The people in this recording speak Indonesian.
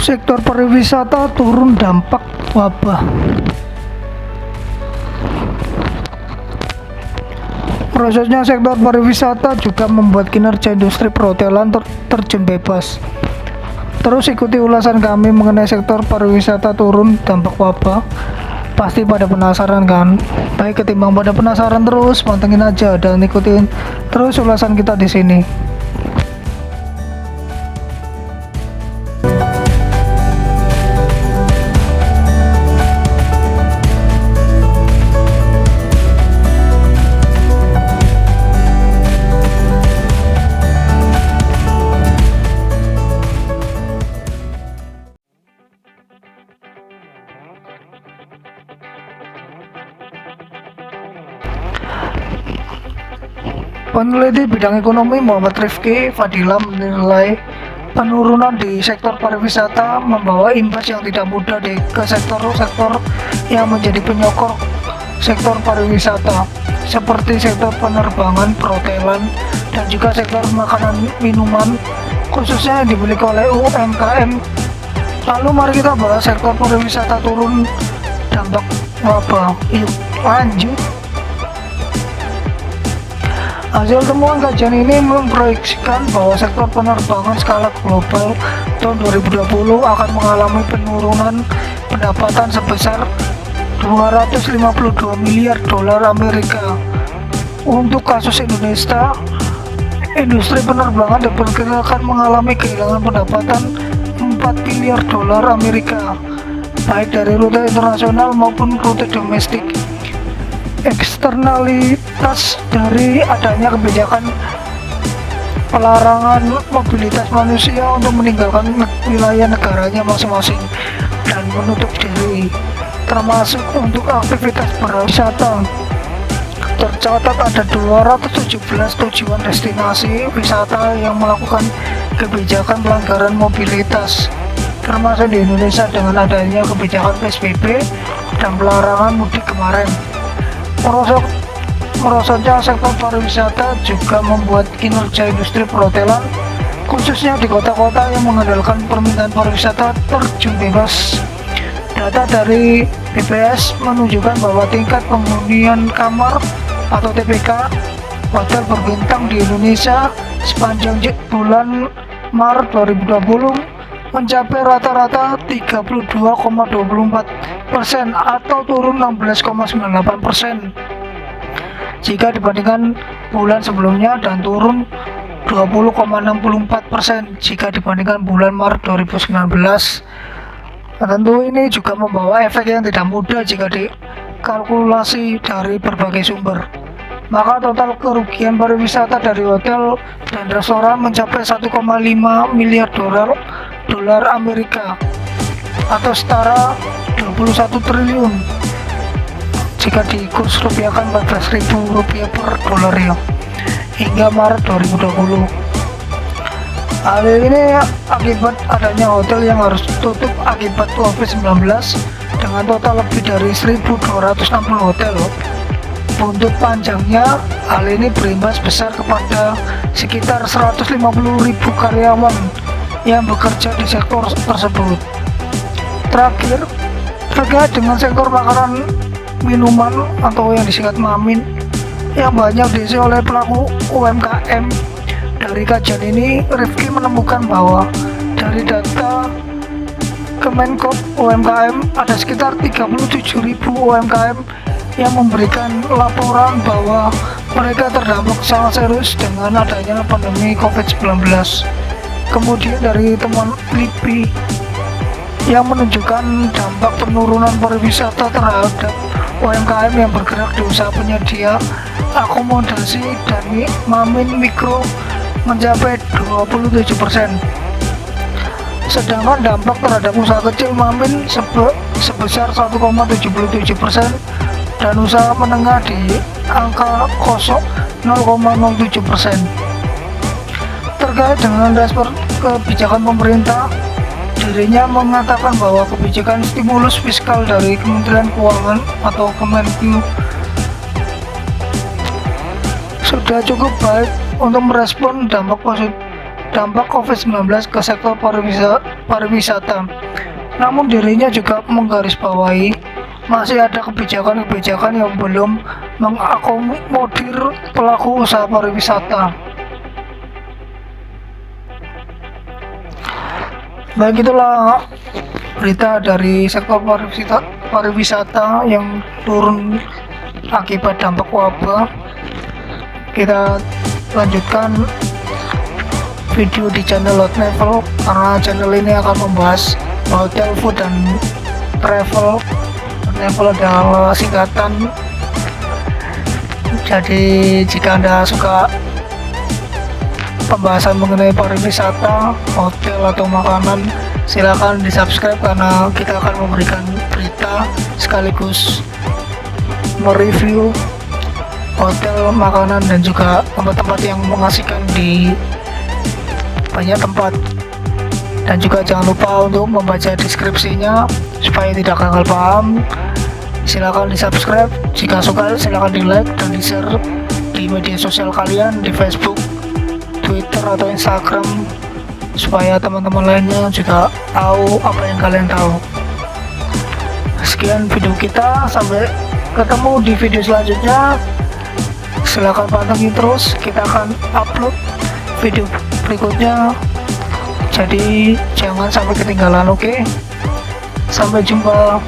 Sektor pariwisata turun dampak wabah. Prosesnya sektor pariwisata juga membuat kinerja industri perhotelan terjun bebas. Terus ikuti ulasan kami mengenai sektor pariwisata turun dampak wabah. Pasti pada penasaran kan? Baik, ketimbang pada penasaran terus, pantengin aja dan ikutin terus ulasan kita di sini. Peneliti bidang ekonomi Muhammad Rifki Fadila menilai penurunan di sektor pariwisata membawa imbas yang tidak mudah ke sektor-sektor yang menjadi penyokong sektor pariwisata seperti sektor penerbangan, perhotelan, dan juga sektor makanan minuman khususnya yang dimiliki oleh UMKM. Lalu mari kita bahas sektor pariwisata turun dampak wabah. Yuk lanjut. Hasil temuan kajian ini memproyeksikan bahwa sektor penerbangan skala global tahun 2020 akan mengalami penurunan pendapatan sebesar 252 miliar dolar Amerika. Untuk kasus Indonesia, industri penerbangan diperkirakan mengalami kehilangan pendapatan 4 miliar dolar Amerika, baik dari rute internasional maupun rute domestik. Eksternalitas dari adanya kebijakan pelarangan mobilitas manusia untuk meninggalkan wilayah negaranya masing-masing dan menutup diri, termasuk untuk aktivitas berwisata. Tercatat ada 217 tujuan destinasi wisata yang melakukan kebijakan pelanggaran mobilitas, termasuk di Indonesia dengan adanya kebijakan PSBB dan pelarangan mudik kemarin. Merosotnya sektor pariwisata juga membuat kinerja industri perhotelan khususnya di kota-kota yang mengandalkan permintaan pariwisata terjun bebas. Data dari BPS menunjukkan bahwa tingkat penghunian kamar atau TPK hotel berbintang di Indonesia sepanjang bulan Maret 2020 mencapai rata-rata 32,24% atau turun 16,98% jika dibandingkan bulan sebelumnya dan turun 20,64% jika dibandingkan bulan Maret 2019. Tentu ini juga membawa efek yang tidak mudah jika dikalkulasi dari berbagai sumber. Maka total kerugian pariwisata dari hotel dan restoran mencapai 1,5 miliar dolar Amerika atau setara 21 triliun jika dikurs rupiahkan 14.000 rupiah per dolar ya hingga Maret 2020. Hal ini akibat adanya hotel yang harus tutup akibat COVID-19 dengan total lebih dari 1.260 hotel. Buntut panjangnya, hal ini berimbas besar kepada sekitar 150.000 karyawan yang bekerja di sektor tersebut. Terakhir, terkait dengan sektor makanan minuman atau yang disingkat MAMIN yang banyak diisi oleh pelaku UMKM. Dari kajian ini, Rifki menemukan bahwa dari data Kemenkop UMKM ada sekitar 37.000 UMKM yang memberikan laporan bahwa mereka terdampak sangat serius dengan adanya pandemi COVID-19. Kemudian dari temuan LIPI yang menunjukkan dampak penurunan pariwisata terhadap UMKM yang bergerak di usaha penyedia akomodasi dan MAMIN mikro mencapai 27%. Sedangkan dampak terhadap usaha kecil MAMIN sebesar 1,77% dan usaha menengah di angka 0,07%. Terkait dengan respon kebijakan pemerintah, dirinya mengatakan bahwa kebijakan stimulus fiskal dari Kementerian Keuangan atau Kemenku sudah cukup baik untuk merespon dampak COVID-19 ke sektor pariwisata. Namun dirinya juga menggarisbawahi masih ada kebijakan-kebijakan yang belum mengakomodir pelaku usaha pariwisata. Baik, itulah berita dari sektor pariwisata yang turun akibat dampak wabah. Kita lanjutkan video di channel Load Travel, karena channel ini akan membahas hotel, food, dan travel. Travel adalah singkatan, jadi jika Anda suka pembahasan mengenai pariwisata, hotel, atau makanan, silakan di subscribe, karena kita akan memberikan berita sekaligus mereview hotel, makanan, dan juga tempat-tempat yang mengasihkan di banyak tempat. Dan juga jangan lupa untuk membaca deskripsinya supaya tidak gagal paham. Silakan di subscribe, jika suka silakan di like dan di share di media sosial kalian, di Facebook, Twitter, atau Instagram, supaya teman-teman lainnya juga tahu apa yang kalian tahu. Sekian video kita, sampai ketemu di video selanjutnya. Silakan pantengin terus, kita akan upload video berikutnya, jadi jangan sampai ketinggalan. Oke, sampai jumpa.